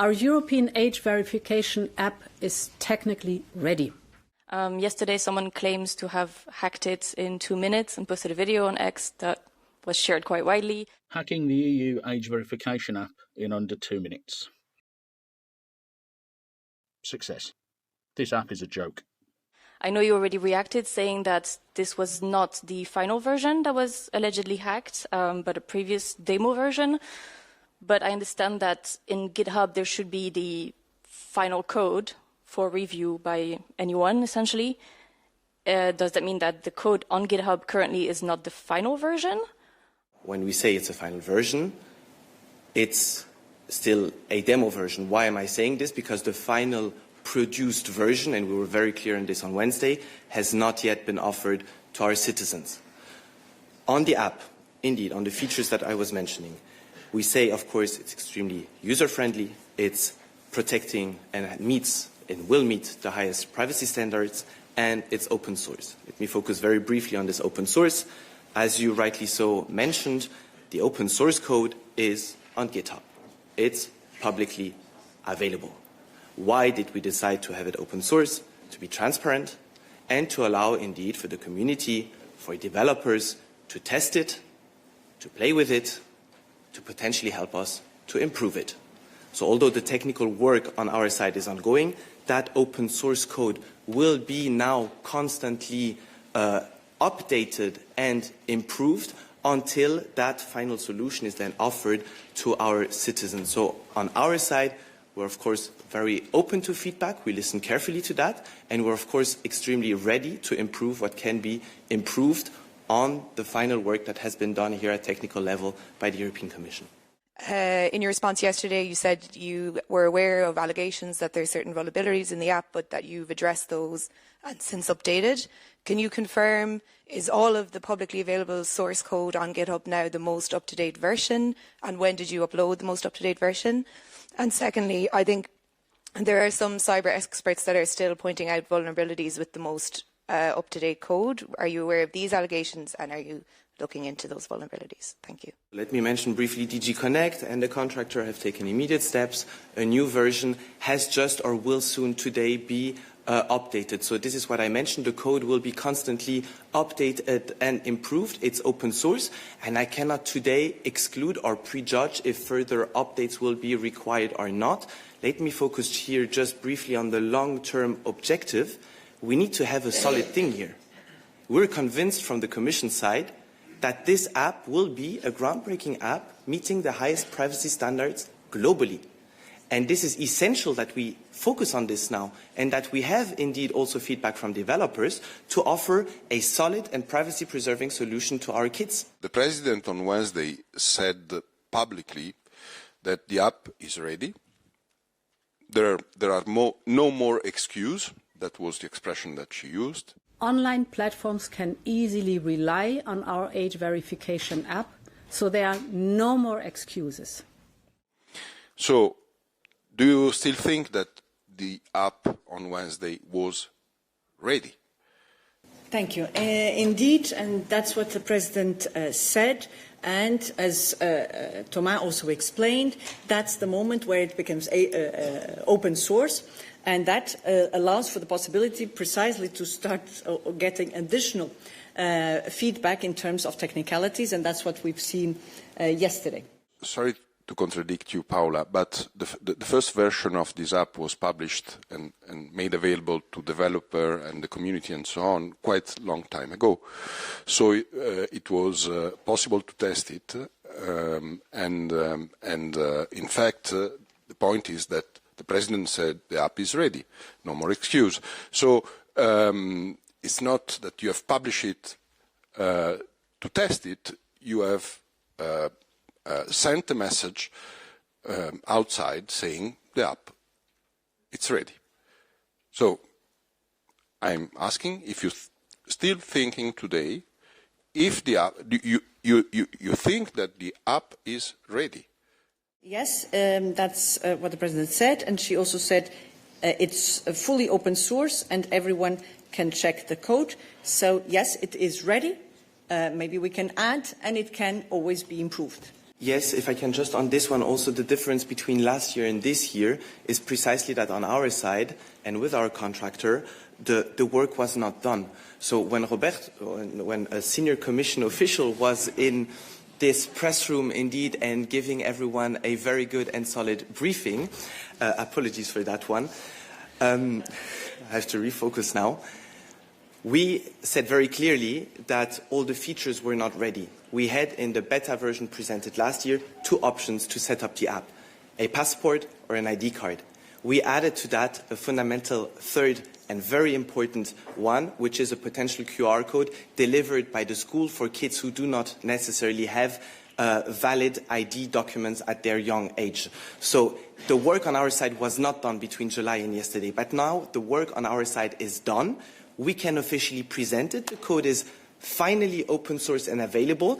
Our European age verification app is technically ready. Yesterday, someone claims to have hacked it in 2 minutes and posted a video on X that was shared quite widely. Hacking the EU age verification app in under 2 minutes. Success. This app is a joke. I know you already reacted saying that this was not the final version that was allegedly hacked, but a previous demo version. But I understand that in GitHub there should be the final code for review by anyone, essentially. Does that mean that the code on GitHub currently is not the final version? When we say it's a final version, it's still a demo version. Why am I saying this? Because the final produced version, and we were very clear on this on Wednesday, has not yet been offered to our citizens. On the app, indeed, on the features that I was mentioning, we say, of course, it's extremely user-friendly, it's protecting and meets and will meet the highest privacy standards, and it's open source. Let me focus very briefly on this open source. As you rightly so mentioned, the open source code is on GitHub. It's publicly available. Why did we decide to have it open source? To be transparent and to allow, indeed, for the community, for developers to test it, to play with it, to potentially help us to improve it. So although the technical work on our side is ongoing, that open source code will be now constantly updated and improved until that final solution is then offered to our citizens. So on our side, we're of course very open to feedback. We listen carefully to that, and we're of course extremely ready to improve what can be improved on the final work that has been done here at technical level by the European Commission. In your response yesterday, you said you were aware of allegations that there are certain vulnerabilities in the app, but that you've addressed those and since updated. Can you confirm, is all of the publicly available source code on GitHub now the most up-to-date version? And when did you upload the most up-to-date version? And secondly, I think there are some cyber experts that are still pointing out vulnerabilities with the most up-to-date code. Are you aware of these allegations, and are you looking into those vulnerabilities? Thank you. Let me mention briefly DG Connect and the contractor have taken immediate steps. A new version has just or will soon today be updated. So this is what I mentioned. The code will be constantly updated and improved. It's open source, and I cannot today exclude or prejudge if further updates will be required or not. Let me focus here just briefly on the long-term objective. We need to have a solid thing here. We're convinced from the Commission side that this app will be a groundbreaking app meeting the highest privacy standards globally. And this is essential that we focus on this now, and that we have indeed also feedback from developers to offer a solid and privacy-preserving solution to our kids. The President on Wednesday said publicly that the app is ready. There are no more excuses. That was the expression that she used. Online platforms can easily rely on our age verification app, so there are no more excuses. So, do you still think that the app on Wednesday was ready? Thank you. Indeed, and that's what the President said. And as Thomas also explained, that's the moment where it becomes open source. And that allows for the possibility precisely to start getting additional feedback in terms of technicalities, and that's what we've seen yesterday. Sorry to contradict you, Paula, but the first version of this app was published and made available to developer and the community and so on quite a long time ago. So it was possible to test it, and in fact, the point is that the President said the app is ready, no more excuse. So it's not that you have published it to test it, you have sent a message outside saying the app, it's ready. So I'm asking if you're still thinking today, if the app, you think that the app is ready? Yes, that's what the President said, and she also said it's fully open source and everyone can check the code. So yes, it is ready. Maybe we can add, and it can always be improved. Yes, if I can just on this one, also the difference between last year and this year is precisely that on our side and with our contractor, the work was not done. So when a senior commission official was in this press room indeed and giving everyone a very good and solid briefing, apologies for that one, I have to refocus now. We said very clearly that all the features were not ready. We had in the beta version presented last year 2 options to set up the app, a passport or an ID card. We added to that a fundamental third and very important one, which is a potential QR code delivered by the school for kids who do not necessarily have valid ID documents at their young age. So the work on our side was not done between July and yesterday, but now the work on our side is done. We can officially present it. The code is finally open source and available.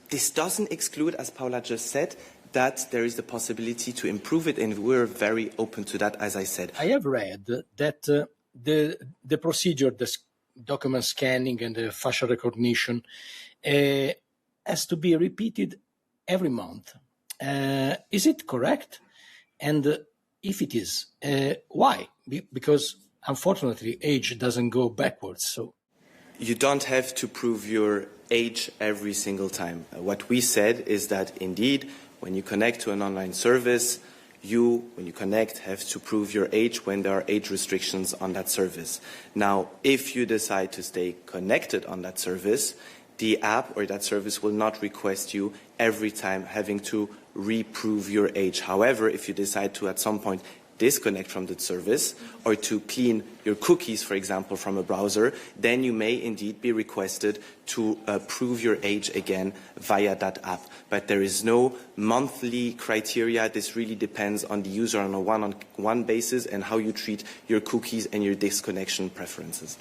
This doesn't exclude, as Paula just said, that there is the possibility to improve it, and we're very open to that, as I said. I have read that the procedure, the document scanning and the facial recognition has to be repeated every month. Is it correct? And if it is, why? Because unfortunately, age doesn't go backwards. So you don't have to prove your age every single time. What we said is that indeed, when you connect to an online service, when you connect, have to prove your age when there are age restrictions on that service. Now, if you decide to stay connected on that service, the app or that service will not request you every time having to reprove your age. However, if you decide to at some point disconnect from the service or to clean your cookies, for example, from a browser, then you may indeed be requested to prove your age again via that app. But there is no monthly criteria. This really depends on the user on a one-on-one basis and how you treat your cookies and your disconnection preferences.